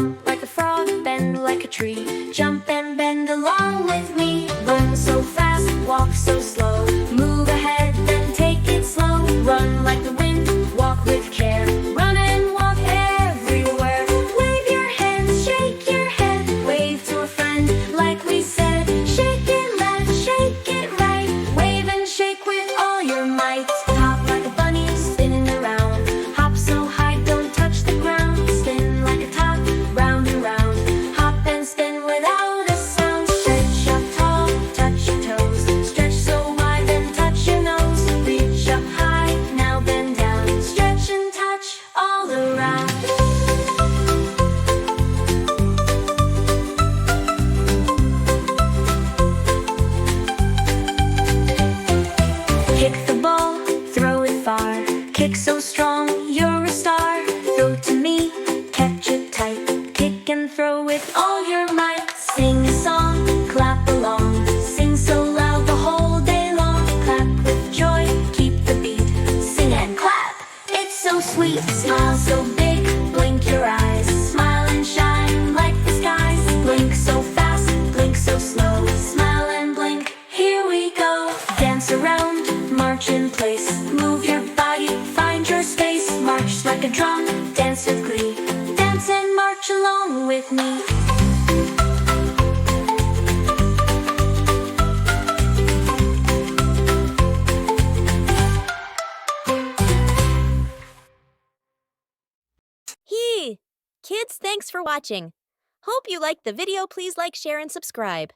Jump like a frog, bend like a tree. Jump and bend along with me. Run so fast, walk so slow. Move ahead, then take it slow. Run like the wind, walk with care. Run and walk everywhere. Wave your hands, shake your head. Wave to a friend like we said. Shake it left, shake it right. Wave and shake with all your might. Hop like a bunny, spinning around. Hop so high, don't touch the ground. Spin like a top, round and round. Hop and spin without a sound. Stretch up tall, touch your toes. Stretch so wide, then touch your nose. Reach up high, now bend down. Stretch and touch all around. Kick the ball, throw it far. Kick so strong, you're a star. Throw to me, catch it tight. Kick and throw with all your might. Sing a song, clap along. Sing so loud the whole day long. Clap with joy, keep the beat. Sing and clap, it's so sweet. Smile so big, blink your eyes. Smile and shine like the skies. Blink so fast, blink so slow. Smile and blink, here we go. Dance around, march in place. Move your body, find your space. March like a drum, dance with glee. Dance and march along with me. Kids, thanks for watching. Hope you liked the video. Please like, share, and subscribe.